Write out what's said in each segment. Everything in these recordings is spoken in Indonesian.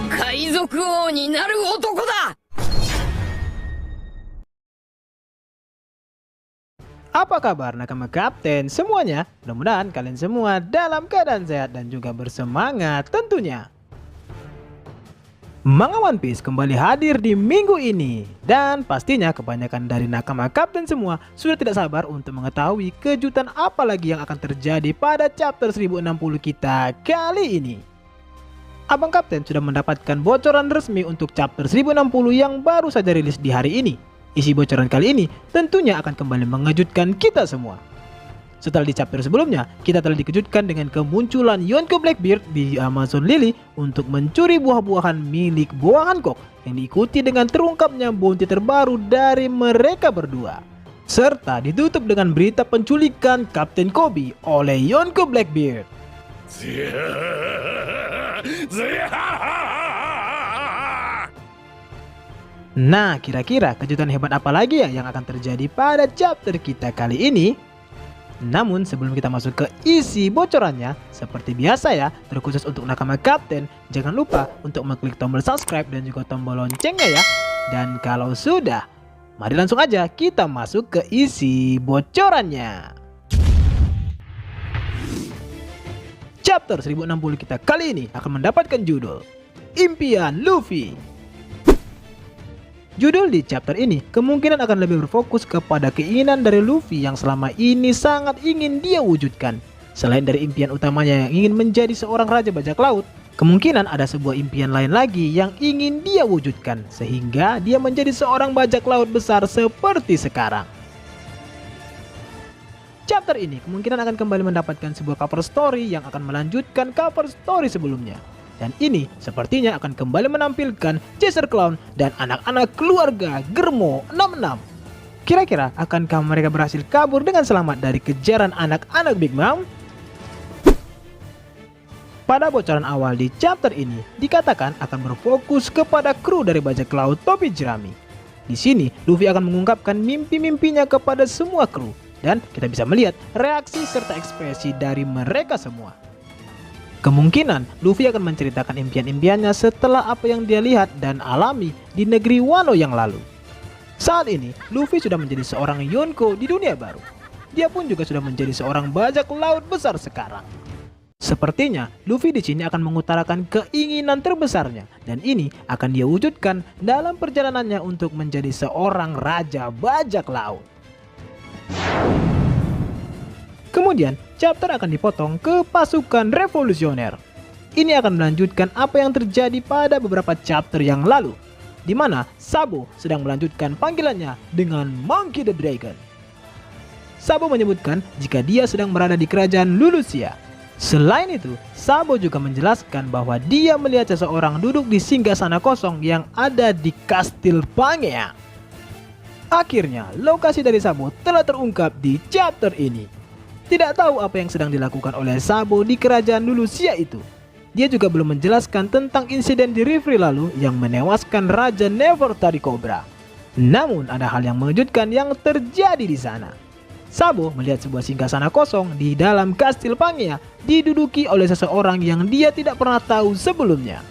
海賊王になる男だ。 Apa kabar nakama kapten semuanya? Mudah-mudahan kalian semua dalam keadaan sehat dan juga bersemangat tentunya. Manga One Piece kembali hadir di minggu ini. Dan pastinya kebanyakan dari nakama kapten semua sudah tidak sabar untuk mengetahui kejutan apa lagi yang akan terjadi pada chapter 1060 kita kali ini. Abang Kapten sudah mendapatkan bocoran resmi untuk chapter 1060 yang baru saja rilis di hari ini. Isi bocoran kali ini tentunya akan kembali mengejutkan kita semua. Setelah di chapter sebelumnya, kita telah dikejutkan dengan kemunculan Yonko Blackbeard di Amazon Lily untuk mencuri buah-buahan milik Boa Hancock yang diikuti dengan terungkapnya bounty terbaru dari mereka berdua. Serta ditutup dengan berita penculikan Kapten Koby oleh Yonko Blackbeard. Nah, kira-kira kejutan hebat apa lagi ya yang akan terjadi pada chapter kita kali ini? Namun sebelum kita masuk ke isi bocorannya, seperti biasa ya, terkhusus untuk nakama kapten, jangan lupa untuk mengklik tombol subscribe dan juga tombol loncengnya ya. Dan kalau sudah, mari langsung aja kita masuk ke isi bocorannya. Chapter 1060 kita kali ini akan mendapatkan judul Impian Luffy. Judul di chapter ini kemungkinan akan lebih berfokus kepada keinginan dari Luffy yang selama ini sangat ingin dia wujudkan. Selain dari impian utamanya yang ingin menjadi seorang raja bajak laut, kemungkinan ada sebuah impian lain lagi yang ingin dia wujudkan sehingga dia menjadi seorang bajak laut besar seperti sekarang. Chapter ini kemungkinan akan kembali mendapatkan sebuah cover story yang akan melanjutkan cover story sebelumnya. Dan ini sepertinya akan kembali menampilkan Chaser Clown dan anak-anak keluarga Germo 66. Kira-kira akankah mereka berhasil kabur dengan selamat dari kejaran anak-anak Big Mom? Pada bocoran awal di chapter ini dikatakan akan berfokus kepada kru dari bajak laut topi jerami. Di sini Luffy akan mengungkapkan mimpi-mimpinya kepada semua kru dan kita bisa melihat reaksi serta ekspresi dari mereka semua. Kemungkinan Luffy akan menceritakan impian-impiannya setelah apa yang dia lihat dan alami di negeri Wano yang lalu. Saat ini, Luffy sudah menjadi seorang Yonko di dunia baru. Dia pun juga sudah menjadi seorang bajak laut besar sekarang. Sepertinya, Luffy di sini akan mengutarakan keinginan terbesarnya dan ini akan dia wujudkan dalam perjalanannya untuk menjadi seorang raja bajak laut. Kemudian, chapter akan dipotong ke pasukan revolusioner. Ini akan melanjutkan apa yang terjadi pada beberapa chapter yang lalu, di mana Sabo sedang melanjutkan panggilannya dengan Monkey the Dragon. Sabo menyebutkan jika dia sedang berada di kerajaan Lulusia. Selain itu, Sabo juga menjelaskan bahwa dia melihat seseorang duduk di singgasana kosong yang ada di Kastil Pangea. Akhirnya, lokasi dari Sabo telah terungkap di chapter ini. Tidak tahu apa yang sedang dilakukan oleh Sabo di kerajaan Lulusia itu. Dia juga belum menjelaskan tentang insiden di Reverie lalu yang menewaskan Raja Nefertari Cobra. Namun ada hal yang mengejutkan yang terjadi di sana. Sabo melihat sebuah singgasana kosong di dalam Kastil Pangea diduduki oleh seseorang yang dia tidak pernah tahu sebelumnya.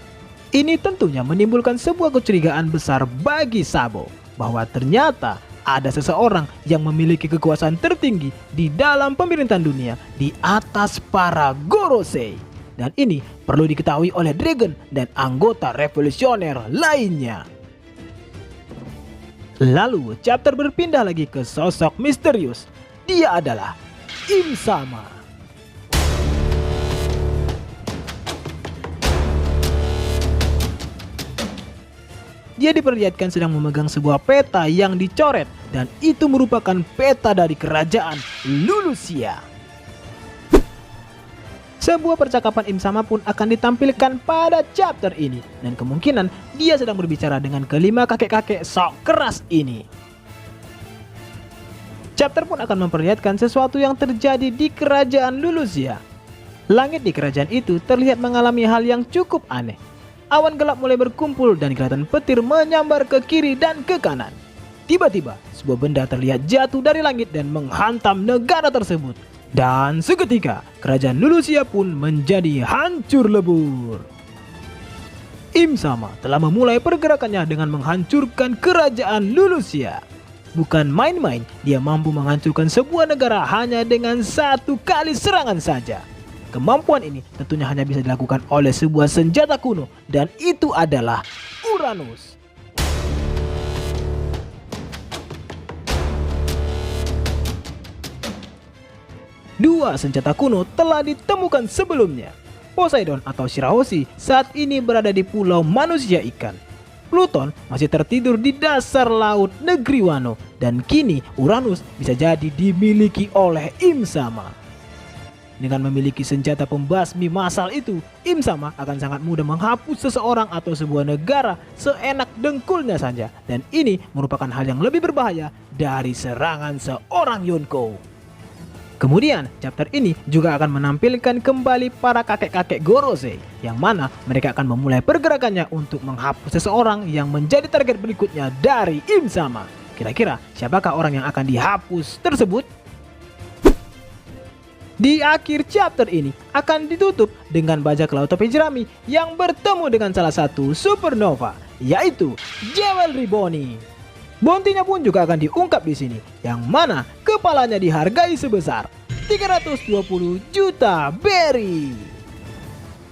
Ini tentunya menimbulkan sebuah kecurigaan besar bagi Sabo bahwa ternyata ada seseorang yang memiliki kekuasaan tertinggi di dalam pemerintahan dunia di atas para Gorosei. Dan ini perlu diketahui oleh Dragon dan anggota revolusioner lainnya. Lalu chapter berpindah lagi ke sosok misterius. Dia adalah Im Sama. Dia diperlihatkan sedang memegang sebuah peta yang dicoret dan itu merupakan peta dari kerajaan Lulusia. Sebuah percakapan Im Sama pun akan ditampilkan pada chapter ini dan kemungkinan dia sedang berbicara dengan kelima kakek-kakek sok keras ini. Chapter pun akan memperlihatkan sesuatu yang terjadi di kerajaan Lulusia. Langit di kerajaan itu terlihat mengalami hal yang cukup aneh. Awan gelap mulai berkumpul dan kilatan petir menyambar ke kiri dan ke kanan. Tiba-tiba, sebuah benda terlihat jatuh dari langit dan menghantam negara tersebut. Dan seketika, kerajaan Lulusia pun menjadi hancur lebur. Im Sama telah memulai pergerakannya dengan menghancurkan kerajaan Lulusia. Bukan main-main, dia mampu menghancurkan sebuah negara hanya dengan satu kali serangan saja. Kemampuan ini tentunya hanya bisa dilakukan oleh sebuah senjata kuno, dan itu adalah Uranus. Dua senjata kuno telah ditemukan sebelumnya. Poseidon atau Shirahoshi saat ini berada di pulau manusia ikan. Pluton masih tertidur di dasar laut negeri Wano, dan kini Uranus bisa jadi dimiliki oleh Im Sama. Dengan memiliki senjata pembasmi massal itu, Im Sama akan sangat mudah menghapus seseorang atau sebuah negara seenak dengkulnya saja, dan ini merupakan hal yang lebih berbahaya dari serangan seorang Yonko. Kemudian, chapter ini juga akan menampilkan kembali para kakek-kakek Gorosei, yang mana mereka akan memulai pergerakannya untuk menghapus seseorang yang menjadi target berikutnya dari Im Sama. Kira-kira siapakah orang yang akan dihapus tersebut? Di akhir chapter ini akan ditutup dengan bajak laut topi jerami yang bertemu dengan salah satu supernova, yaitu Jewelry Bonnie. Bounty-nya pun juga akan diungkap di sini, yang mana kepalanya dihargai sebesar 320 juta berry.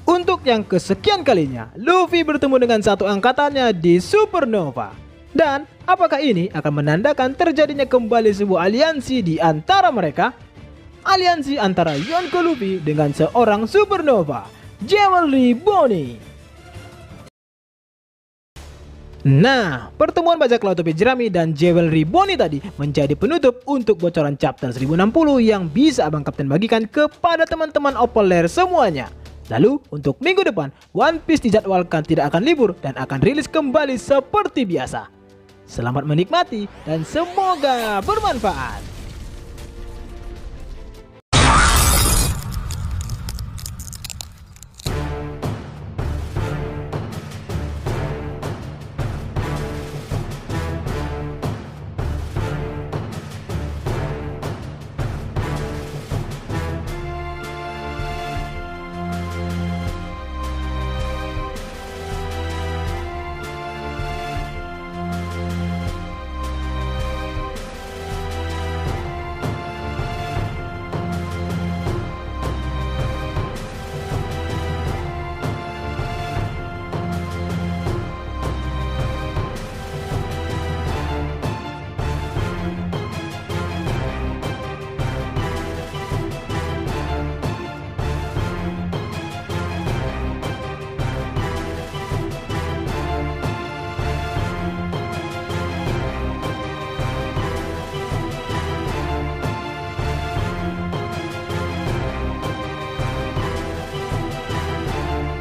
Untuk yang kesekian kalinya, Luffy bertemu dengan satu angkatannya di supernova. Dan apakah ini akan menandakan terjadinya kembali sebuah aliansi di antara mereka? Aliansi antara Yonko Luffy dengan seorang supernova, Jewelry Bonnie. Nah, pertemuan bajak laut topi jerami dan Jewelry Bonnie tadi menjadi penutup untuk bocoran chapter 1060 yang bisa Abang Kapten bagikan kepada teman-teman Opoler semuanya. Lalu, untuk minggu depan, One Piece dijadwalkan tidak akan libur dan akan rilis kembali seperti biasa. Selamat menikmati dan semoga bermanfaat.